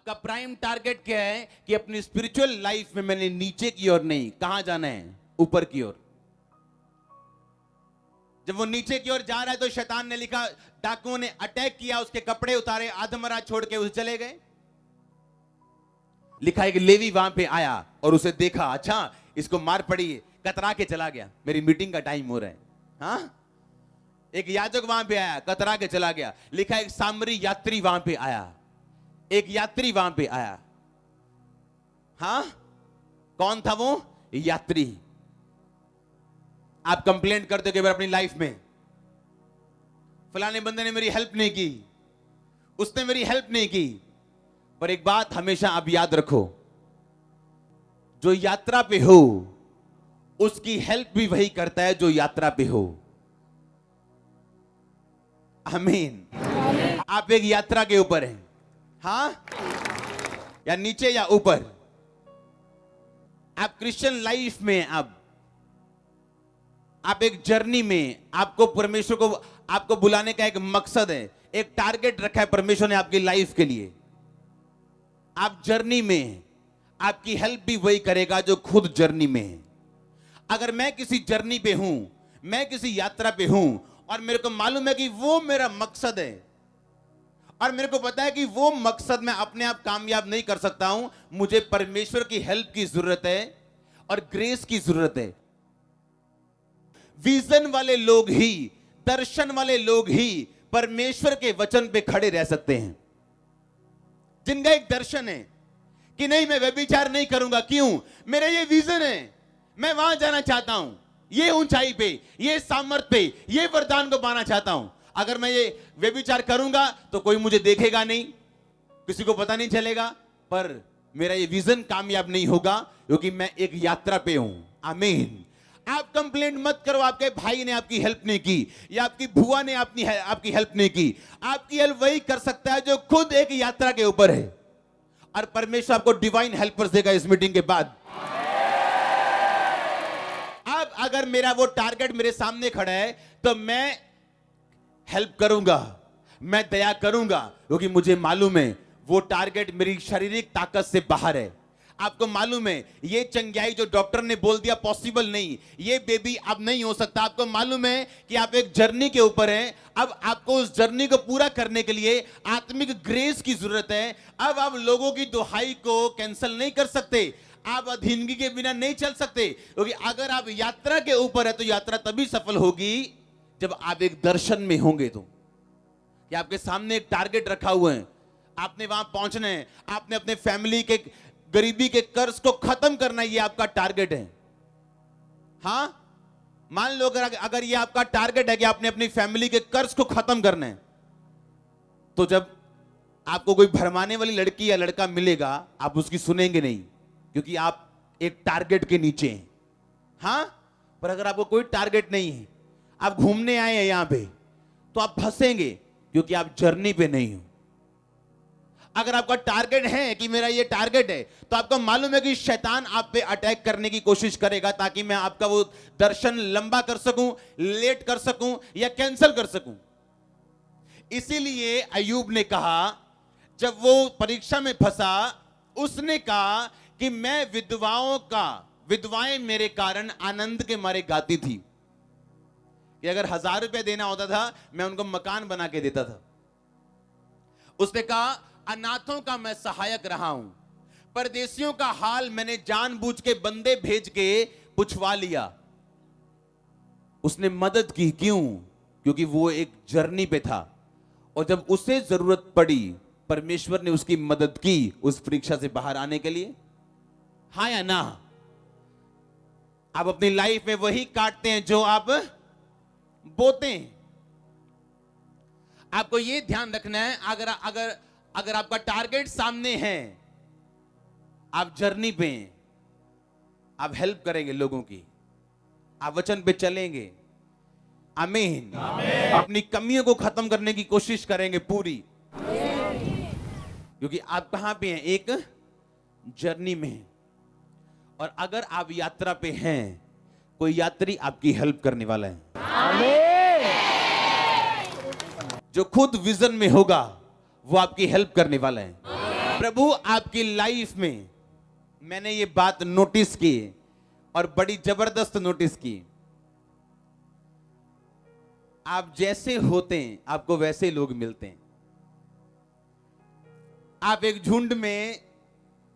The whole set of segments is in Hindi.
आपका प्राइम टारगेट क्या है कि अपनी स्पिरिचुअल लाइफ में मैंने नीचे की ओर नहीं, कहां जाना है? ऊपर की ओर। जब वो नीचे की ओर जा रहा है तो शैतान ने लिखा, डाकुओं ने अटैक किया, उसके कपड़े उतारे, आधमरा छोड़ के उसे चले गए। लिखा है कि लेवी वहां पे आया और उसे देखा, अच्छा इसको मार पड़ी, कतरा के चला गया, मेरी मीटिंग का टाइम हो रहा है। हाँ, एक याजक वहां पे आया, कतरा के चला गया। लिखा है एक सामरी यात्री वहां पे आया, एक यात्री वहां पे आया। हाँ, कौन था वो यात्री? आप कंप्लेंट करते हो कि अपनी लाइफ में फलाने बंदे ने मेरी हेल्प नहीं की, उसने मेरी हेल्प नहीं की। पर एक बात हमेशा आप याद रखो, जो यात्रा पे हो उसकी हेल्प भी वही करता है जो यात्रा पे हो। आमीन। आप एक यात्रा के ऊपर हैं। हाँ, या नीचे या ऊपर। आप क्रिश्चियन लाइफ में, आप एक जर्नी में, आपको परमेश्वर को आपको बुलाने का एक मकसद है, एक टारगेट रखा है परमेश्वर ने आपकी लाइफ के लिए। आप जर्नी में, आपकी हेल्प भी वही करेगा जो खुद जर्नी में है। अगर मैं किसी जर्नी पे हूं, मैं किसी यात्रा पे हूं और मेरे को मालूम है कि वो मेरा मकसद है और मेरे को पता है कि वो मकसद मैं अपने आप कामयाब नहीं कर सकता हूं, मुझे परमेश्वर की हेल्प की जरूरत है और ग्रेस की जरूरत है। विजन वाले लोग ही, दर्शन वाले लोग ही परमेश्वर के वचन पे खड़े रह सकते हैं। जिनका एक दर्शन है कि नहीं, मैं व्यभिचार नहीं करूंगा। क्यों? मेरा ये विजन है, मैं वहां जाना चाहता हूं, ये ऊंचाई पे, ये सामर्थ पे, ये वरदान को पाना चाहता हूं। अगर मैं ये व्यभिचार करूंगा तो कोई मुझे देखेगा नहीं, किसी को पता नहीं चलेगा, पर मेरा ये विजन कामयाब नहीं होगा क्योंकि मैं एक यात्रा पे हूं। आमीन। आप कंप्लेंट मत करो आपके भाई ने आपकी हेल्प नहीं की या आपकी बुआ ने आपकी हेल्प नहीं की। आपकी हेल्प वही कर सकता है जो खुद एक यात्रा के ऊपर है, और परमेश्वर आपको डिवाइन हेल्पर्स देगा इस मीटिंग के बाद। अब अगर मेरा वो टारगेट मेरे सामने खड़ा है तो मैं हेल्प करूंगा, मैं दया करूंगा, क्योंकि मुझे मालूम है वो टारगेट मेरी शारीरिक ताकत से बाहर है। आपको मालूम है ये चंगाई जो डॉक्टर ने बोल दिया पॉसिबल नहीं, ये बेबी अब नहीं हो सकता। आपको मालूम है कि आप एक जर्नी के ऊपर हैं। अब आपको उस जर्नी को पूरा करने के लिए आत्मिक ग्रेस की जरूरत है। अब आप लोगों की दुहाई को कैंसिल नहीं कर सकते, आप अधीनगी के बिना नहीं चल सकते, क्योंकि अगर आप यात्रा के ऊपर है तो यात्रा तभी सफल होगी जब आप एक दर्शन में होंगे। तो कि आपके सामने एक टारगेट रखा हुआ है, आपने वहां पहुंचना है, आपने अपने फैमिली के गरीबी के कर्ज को खत्म करना, ये आपका टारगेट है। हाँ, मान लो अगर ये आपका टारगेट है कि आपने अपनी फैमिली के कर्ज को खत्म करना है, तो जब आपको कोई भरमाने वाली लड़की या लड़का मिलेगा आप उसकी सुनेंगे नहीं, क्योंकि आप एक टारगेट के नीचे हैं। हाँ, पर अगर आपको कोई टारगेट नहीं है, आप घूमने आए हैं यहां पे, तो आप फंसेंगे क्योंकि आप जर्नी पे नहीं हो। अगर आपका टारगेट है कि मेरा ये टारगेट है, तो आपको मालूम है कि शैतान आप पे अटैक करने की कोशिश करेगा ताकि मैं आपका वो दर्शन लंबा कर सकूं, लेट कर सकूं या कैंसिल कर सकूं। इसीलिए अय्यूब ने कहा, जब वो परीक्षा में फंसा, उसने कहा कि मैं विधवाएं मेरे कारण आनंद के मारे गाती थी। कि अगर 1000 रुपया देना होता था मैं उनको मकान बना के देता था। उसने कहा, अनाथों का मैं सहायक रहा हूं, परदेशियों का हाल मैंने जानबूझ के बंदे भेज के पुछवा लिया। उसने मदद की। क्यों? क्योंकि वो एक जर्नी पे था और जब उसे जरूरत पड़ी परमेश्वर ने उसकी मदद की उस परीक्षा से बाहर आने के लिए। हाँ या ना? आप अपनी लाइफ में वही काटते हैं जो आप बोते हैं। आपको यह ध्यान रखना है, अगर आपका टारगेट सामने है, आप जर्नी पे हैं, आप हेल्प करेंगे लोगों की, आप वचन पे चलेंगे। आमीन। अपनी कमियों को खत्म करने की कोशिश करेंगे पूरी, क्योंकि आप कहां पे हैं? एक जर्नी में हैं। और अगर आप यात्रा पे हैं, कोई यात्री आपकी हेल्प करने वाला है। जो खुद विजन में होगा वो आपकी हेल्प करने वाला है। प्रभु आपकी लाइफ में, मैंने ये बात नोटिस की और बड़ी जबरदस्त नोटिस की, आप जैसे होते हैं आपको वैसे लोग मिलते हैं। आप एक झुंड में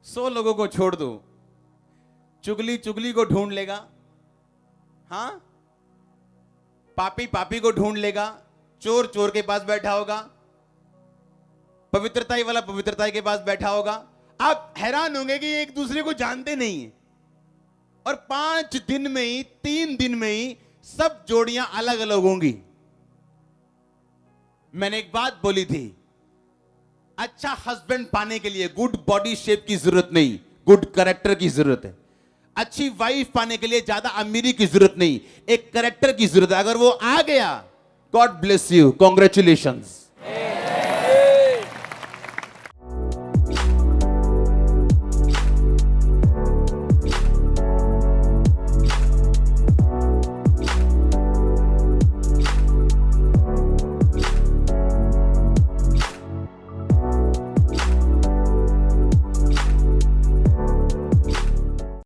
100 लोगों को छोड़ दो, चुगली चुगली को ढूंढ लेगा, हाँ, पापी पापी को ढूंढ लेगा, चोर चोर के पास बैठा होगा, पवित्रताई वाला पवित्रताई के पास बैठा होगा। आप हैरान होंगे कि एक दूसरे को जानते नहीं है, और 5 दिन में ही 3 दिन में ही सब जोड़ियां अलग अलग होंगी। मैंने एक बात बोली थी, अच्छा हस्बैंड पाने के लिए गुड बॉडी शेप की जरूरत नहीं, गुड कैरेक्टर की जरूरत है। अच्छी वाइफ पाने के लिए ज्यादा अमीरी की जरूरत नहीं, एक कैरेक्टर की जरूरत है। अगर वो आ गया, गॉड ब्लेस यू, कॉन्ग्रेचुलेशंस।